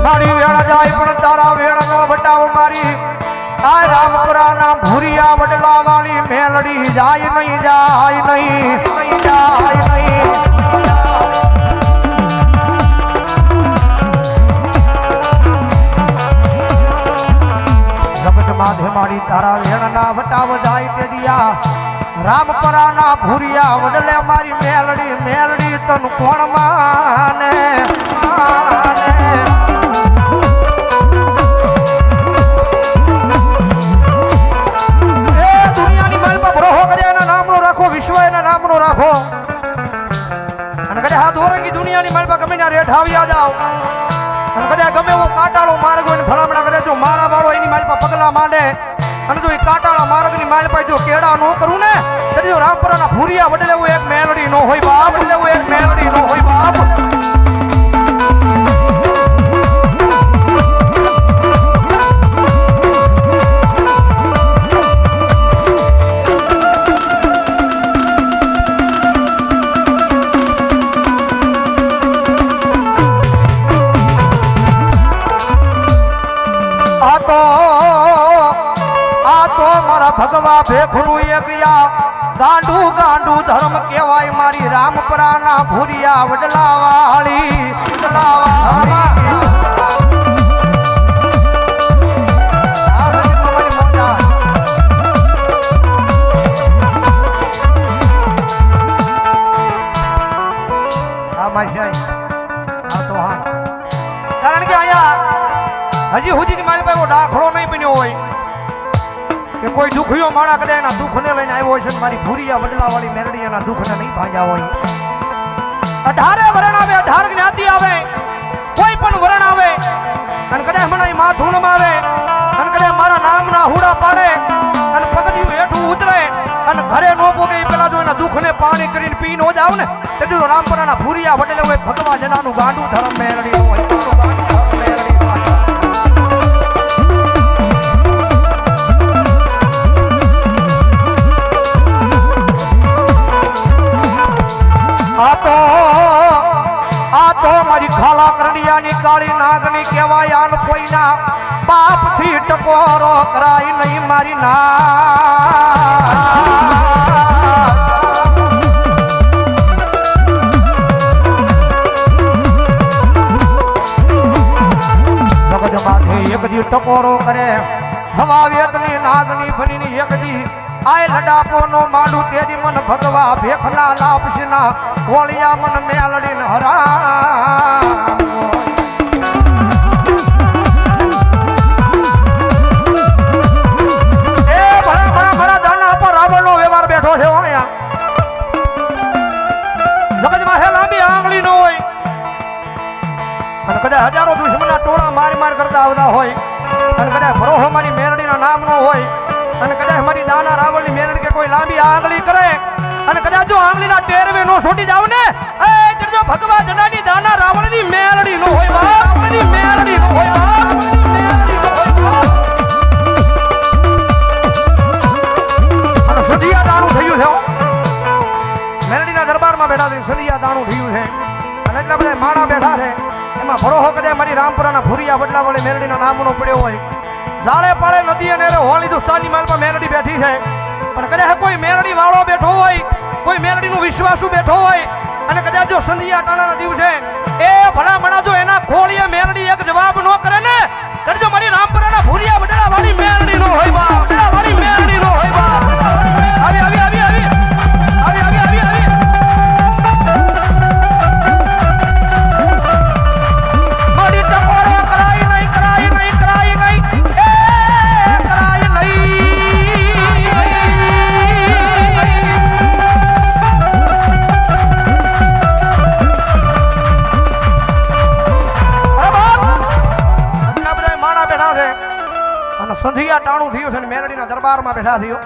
મારી વેળ જાય પણ તારા વેળ નો વટાવ મારી આ રામપુરાના ભૂરિયા વડલા વાળી મેલડી જાય નહીં જાય નહીં જાય નહીં જગત માધે મારી તારા વેળ ના વટાવ જાય તે દિયા રામપરાના ભૂરિયા વડલે મારી મેલડી મેલડી તન કોણ માને દુનિયાની માલમાં ભરોહો કર્યા એના નામનો રાખો વિશ્વ એના નામનો રાખો અને કદાચ હાથ ઓરંગી દુનિયાની માલમાં ગમે ના રેઠ આવ્યા જાઓ અને કદાચ ગમે એવો કાંટાળો માર્ગ હોય ને ભલામણા કરે જો મારા વાળો એની માલમાં પગલા માંડે અને જો એ કાંટાળા માર્ગની માલ પાસે જો કેડા નો કરું ને તો જો રામપરાના ભૂરિયા વડલે એવું એક મેલડી નો હોય બાપ વડલે એવું એક મેલડી નો હોય બાપ ભગવા ભેખનું એક યા ગાંડું ગાંડું ધર્મ કહેવાય મારી રામપરાના ભૂરિયા વડલા વાળી કારણ કે અહીંયા હજી હુજીની મારી પાસે દાખલો નહીં બન્યો હોય કે કોઈ દુખિયો માણા કદાચ એના દુઃખને લઈને આવ્યો હોય છે મારી ભૂરિયા વડલા વાળી મેલડી એના દુઃખને નહીં ભાંગ્યા હોય 18 વરણ આવે 18 જ્ઞાતિ આવે કોઈ પણ વરણ આવે અને કદાચ મને માથું ન મારે અને કદાચ મારા નામના હુડા પાડે અને પગથિયું હેઠું ઉતરે અને ઘરે નો પોગે એ પેલા જો એના દુઃખને પાણી કરીને પી નો જાવ ને તેથી તો રામપરાના ભૂરિયા વડલે હોય ભગવા જનાનું ગાંડું ધર્મ મેલડી હોય આ તો મારી ખાલા કરડિયાની કાળી નાગની કહેવાય આન કોઈના બાપથી ટકોરો કરાય નહીં મારી જગત માથે એક દી ટકોરો કરે હવા વેતની નાગની ભરીની એક દી આય લડાપો નો માંડું તેદી મન ભગવા ભેખના લાપસીના કોળિયા મન મેલડીને હરા એ ભરા દાના પર રાવણનો વ્યવહાર બેઠો છે અહીંયા જગતમાં હે લાંબી આંગળી નો હોય અને કદાચ હજારો દુશ્મનના ટોળા માર કરતા આવતા હોય અને કદાચ ભરોહો મારી મેલડીના નામ નો હોય અને કદાચ મારી દાના રાવણની મેલડી કે કોઈ લાંબી આંગળી કરે અને કદાચ જો આંગળીના ટેરવે નો છોટી જાવ ને એ જો ભગવા જનાની દાના રાવણની મેલડી નો હોય રાવણની મેલડી નો હોય અને સદિયા દાણું થયું છે મેલડીના દરબારમાં બેઠા છે સદિયા દાણું થયું છે અને એટલા બધા માણા બેઠા છે એમાં ભરોહો કદાચ મારી રામપુરાના ભૂરિયા વડલા વાળી મેલડીના નામનો પડ્યો હોય ઝાડે પાળે નદી અને હોળી દુસ્તાની માલમાં મેલડી બેઠી છે પણ કદાચ કોઈ મેલડી વાળો બેઠો હોય કોઈ મેલડીનું વિશ્વાસુ બેઠો હોય અને કદાચ જો સંધિયા ટાણાના દિવસે એ ભલામણા જો એના ખોળીએ મેલડી એક જવાબ ન કરે ને ત્યારે જો મારી રામપુરાના ભૂરિયા વડલા વાળી મેલડી નો હોય બા વડલા વાળી મેલડી નો હોય બા આવી આવી આવી આવી આવી આવી આવી આવી મારી ટકોરો કરાઈ નહીં કરાઈ નહીં કરાઈ નહીં સંધિયા ટાણું થયું છે ને મેલડીના દરબારમાં બેઠા થયો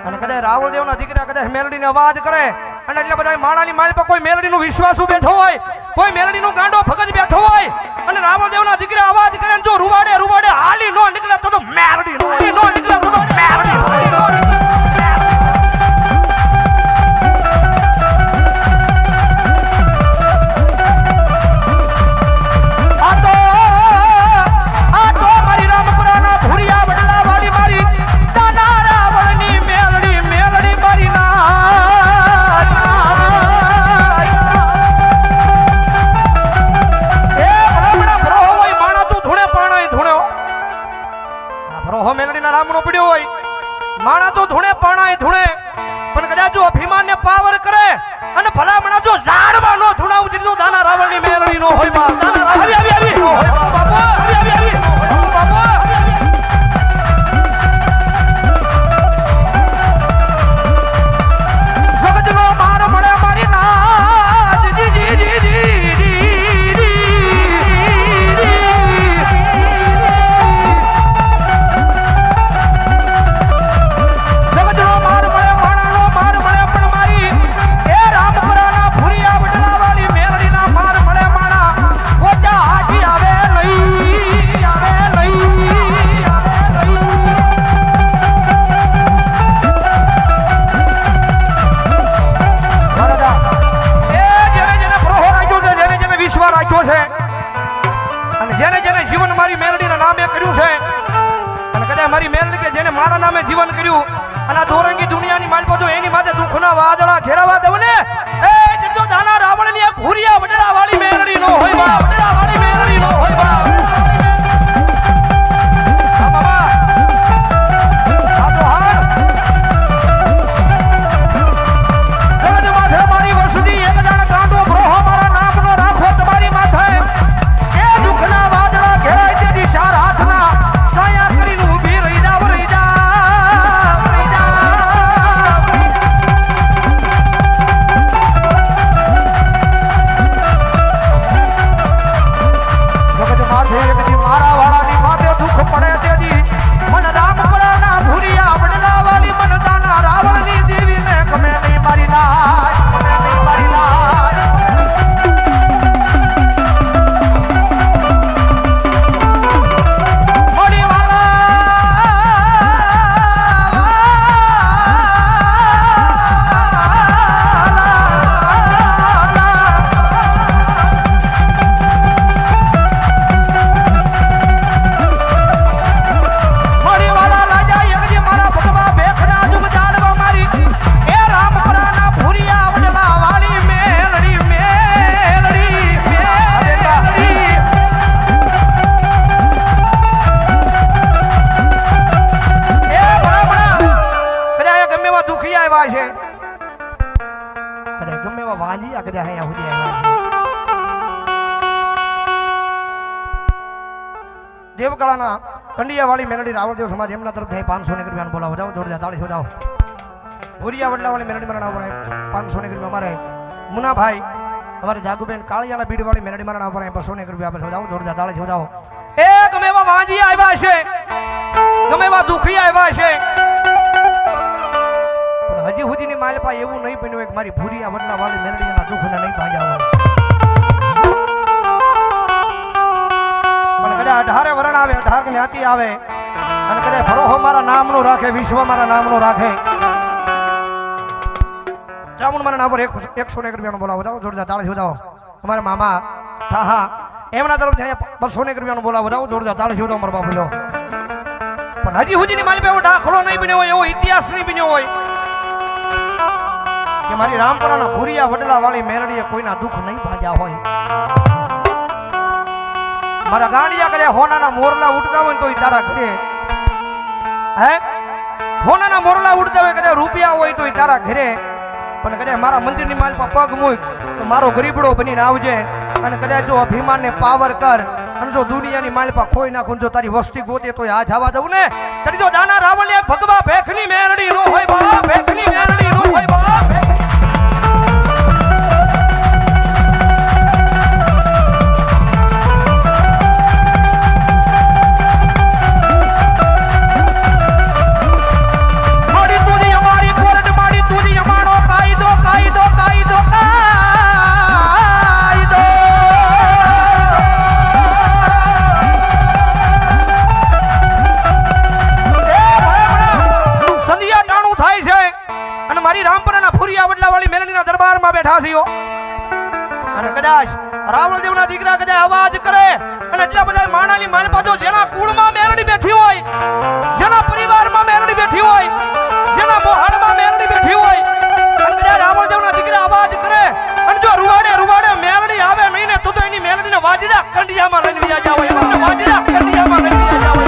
અને કદાચ રાવળદેવના દીકરા કદાચ મેલડીને અવાજ કરે અને એટલે બધા માણાની માલ પર કોઈ મેલડીનું વિશ્વાસુ બેઠો હોય કોઈ મેલડીનું ગાંડો ભગત બેઠો હોય અને રાવળદેવના દીકરા અવાજ કરે જો રૂવાડે રૂવાડે હાલી નો નીકળે તો મેલડી નો નીકળે રૂવાડે મેલડી આ તો નામનો પડ્યો હોય માણા તો ધૂણે પાણાય ધૂણે પણ કદાચ જો અભિમાનને પાવર કરે અને ભલામણા જો ઝાડમાં નો ધૂણાવું દીધું દાના રાવણની મેરડી નો હોય બા દાના આવી નો હોય બાપુ આવી બાપુ જગતનો માર મળે મારી નાજ જી જી જી મારી મેરડી કે જેને મારા નામે જીવન કર્યું અને આ દોરંગી દુનિયાની માલપા જો એની માથે દુઃખના વાદળા ઘેરાવા દઉં ને એ જડજો દાના રાવણની એક ભૂરિયા વડલા વાળી મેરડી નો હોય બા વડલા વાળી મેરડી નો હોય બા બાબા આ તો હાર જગત માથે મારી વસુધી એક જાણ કાંડો ગ્રહો મારા નામનો રાખો તમારી માથે એ દુઃખના વાદળા ઘેરાય તે દિશાર હાથના સાયા કરીને ઊભી રહી જા મારા વાળાની માથે દુઃખ પડે તેથી મન રામપરાના ભૂરિયા વડલા વાળી મન દાના રાવણની દેવીને ગમે નહીં મારી નાય ગમે નહીં મારી નાય મોડી દેવકળાના કંડિયા વાળી મેલડી રાવળદેવ સમાજ એમના તરફથી 500 ની રૂપિયા બોલાવો જાઓ જોરદાર તાળી શોધાવો ભૂરિયા વડલા વાળી મેલડી મારા નામ પર 500 ની રૂપિયા અમારે મુનાભાઈ અમારે જાગુબેન કાળિયાના બીડ વાળી મેલડી મારા નામ પર 200 ની રૂપિયા આપે જાઓ જોરદાર તાળી શોધાવો એ ગમે એવા વાંજી આવ્યા છે ગમે એવા દુખી આવ્યા છે પણ હજી સુધીની માલપા એવું નહીં બન્યું કે મારી ભૂરિયા વડલા વાળી મેલડીના દુઃખને નહીં ભાંગ્યા હોય પણ કદાચ 18 વરણ આવે 18 જ્ઞાતિ આવે અને કદાચ ભરોહો મારા નામનો રાખે વિશ્વ મારા નામનો રાખે ચામુંડ મારા નામ પર 101 રૂપિયાનો બોલાવો જાઓ જોરદાર તાળી શોધાવો અમારા મામા ઠાહા એમના તરફથી અહીંયા 200 રૂપિયાનો બોલાવો જાઓ જોરદાર તાળી શોધાવો મારા બાપુ લો પણ હજી સુધીની મારી પાસે એવો દાખલો નહીં બન્યો હોય એવો ઇતિહાસ નહીં બન્યો હોય કે મારી રામપરાના ભૂરિયા વડલા વાળી મેલડીએ કોઈના દુઃખ નહીં ભાંગ્યા હોય મારા ગાંડિયા કર્યા હોનાના મોરલા ઉડતા હોય તો તારા ઘરે હે હોનાના મોરલા ઉડતા હોય કદાચ રૂપિયા હોય તો તારા ઘરે પણ કદાચ મારા મંદિરની માલ પર પગ મૂક તો મારો ગરીબડો બનીને આવજે અને કદાચ જો અભિમાનને પાવર કર અને જો દુનિયાની માલ પર ખોઈ નાખું જો તારી વસ્તી ગોતે તો આ જવા દઉં ને તારી જો દાના રાવણ એક ભગવા ભેખની મેરડી નો હોય બા ભેખની મેરડી નો હોય બા બેઠા છીએ અને કદાચ રાવણદેવના દીકરા કદાચ અવાજ કરે અને એટલા બધા માણાની માલપાજો જેના કુળમાં મેરડી બેઠી હોય જેના પરિવારમાં મેરડી બેઠી હોય જેના મોહાડમાં મેરડી બેઠી હોય અને કદાચ રાવણદેવના દીકરા અવાજ કરે અને જો રૂવાડે મેરડી આવે નહીં ને તો એની મેરડીને વાજડા કંડિયામાં લઈને વ્યા જાવ એમને વાજડા કંડિયામાં લઈને વ્યા જાવ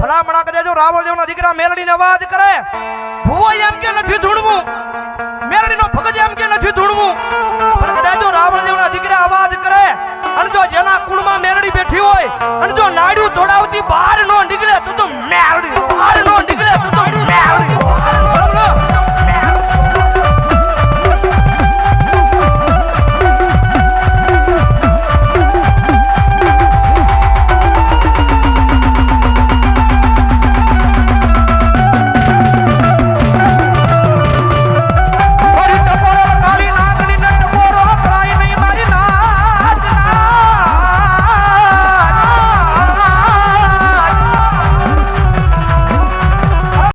ભલામણા કદાચ જો રાવળદેવના દીકરા મેલડીને અવાજ કરે ભુવો એમ કે નથી ધૂણવું, મેલડીનો ભગત એમ કે નથી ધૂણવું, પણ કદાચ જો રાવળદેવના દીકરા અવાજ કરે અને જો જેના કુળમાં મેલડી બેઠી હોય અને જો નાડ્યું તોડાવતી બહાર નો નીકળે તો